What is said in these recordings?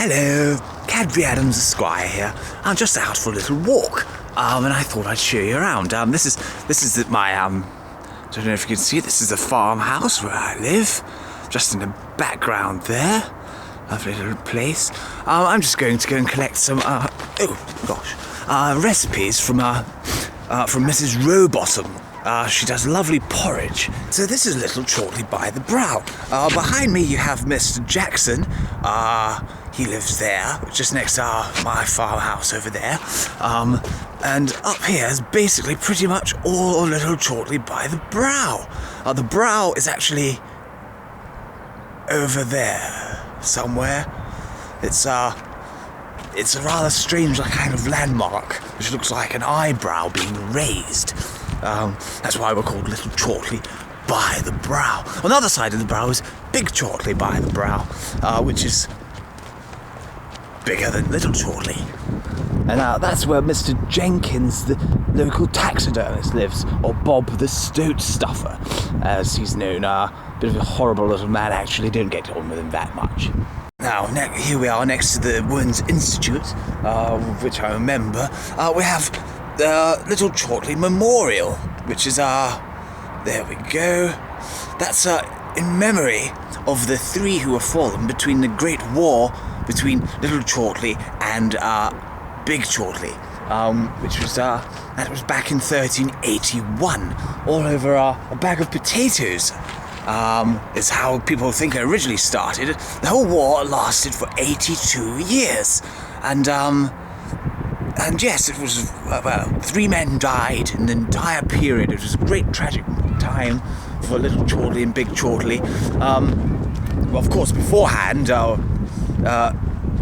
Hello, Cadbury Adams Esquire here. I'm just out for a little walk, and I thought I'd show you around. This is my don't know if you can see it. This is the farmhouse where I live, just in the background there. Lovely little place. I'm just going to go and collect some recipes from Mrs. Rowbottom. She does lovely porridge. So this is little Chortley by the Brow. Behind me you have Mr. Jackson. He lives there, just next to my farmhouse over there. And up here is basically pretty much all little Chortley by the Brow. The Brow is actually over there somewhere. It's a rather strange kind of landmark, which looks like an eyebrow being raised. That's why we're called Little Chortley by the Brow. On the other side of the Brow is Big Chortley by the Brow, which is bigger than Little Chortley. And that's where Mr. Jenkins, the local taxidermist, lives, or Bob the Stoat Stuffer, as he's known. Bit of a horrible little man, actually. Don't get on with him that much. Now, here we are next to the Women's Institute, which I remember. We have the Little Chortley Memorial, which is there we go. That's in memory of the three who were fallen between the Great War between Little Chortley and Big Chortley, which was that was back in 1381, all over a bag of potatoes. Is how people think it originally started. The whole war lasted for 82 years, and yes, it was, 3 men died in the entire period. It was a great tragic time for Little Chortley and Big Chortley. Well, of course, beforehand,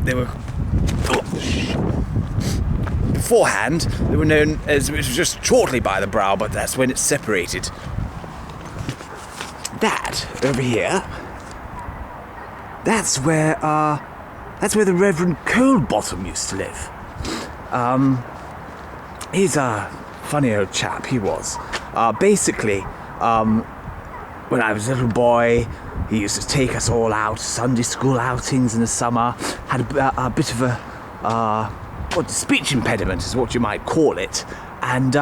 they were known as, it was just Chortley by the Brow, but that's when it separated. That over here, that's where the Reverend Colebottom used to live. He's a funny old chap, he was. Basically, when I was a little boy, he used to take us all out, Sunday school outings in the summer, had a bit of a speech impediment is what you might call it, and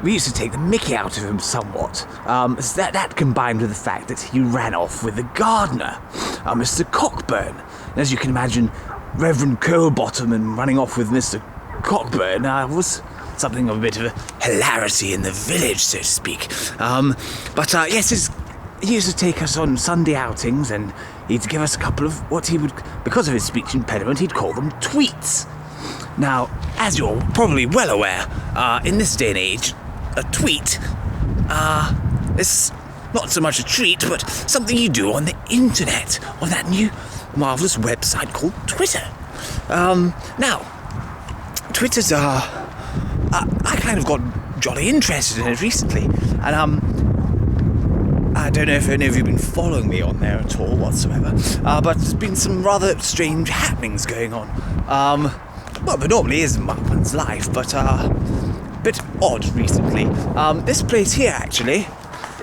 we used to take the mickey out of him somewhat. That combined with the fact that he ran off with the gardener, Mr. Cockburn. And as you can imagine, Reverend Colebottom and running off with Mr. Cockburn was something of a bit of a hilarity in the village, so to speak. Yes, he used to take us on Sunday outings, and he'd give us a couple of what he would, because of his speech impediment, he'd call them tweets. Now, as you're probably well aware, in this day and age, a tweet is not so much a treat, but something you do on the internet, on that new marvellous website called Twitter. Now, Twitter's I kind of got jolly interested in it recently, and I don't know if any of you have been following me on there at all whatsoever, but there's been some rather strange happenings going on. Well, there normally is in one's life, but bit odd recently. This place here, actually,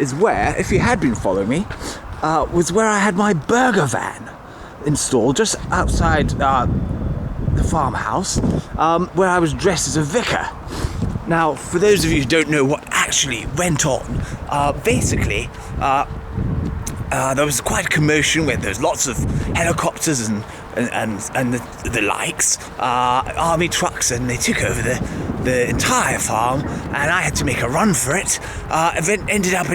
is where, if you had been following me, was where I had my burger van installed, just outside the farmhouse, where I was dressed as a vicar. Now, for those of you who don't know what actually went on, basically, there was quite a commotion where there was lots of helicopters and the likes, army trucks, and they took over the entire farm, and I had to make a run for it. Event ended up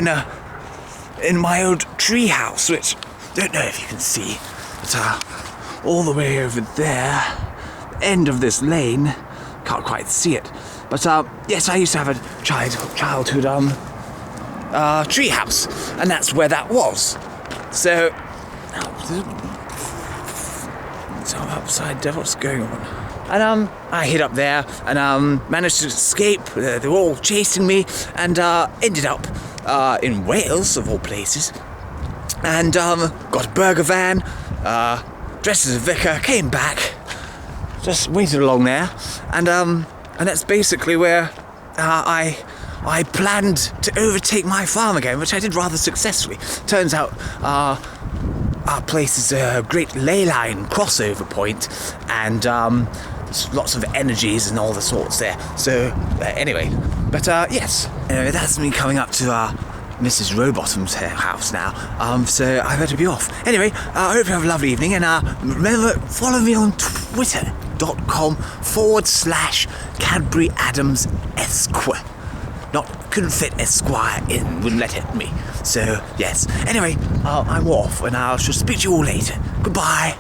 in my old tree house, which I don't know if you can see, but all the way over there, end of this lane, can't quite see it, but yes, I used to have a childhood tree house, and that's where that was. So upside down, what's going on? And I hid up there and managed to escape. They were all chasing me, and ended up in Wales, of all places, and got a burger van, dressed as a vicar, came back, just waited along there, and that's basically where I planned to overtake my farm again, which I did rather successfully. Turns out our place is a great ley line crossover point, and there's lots of energies and all the sorts there. So anyway, but yes, anyway, that's me coming up to Mrs. Rowbottom's house now. So I better be off. Anyway, I hope you have a lovely evening, and remember, follow me on twitter.com/Cadbury Adams Esquire. Couldn't fit Esquire in, wouldn't let it me. So yes. Anyway, I'm off, and I shall speak to you all later. Goodbye.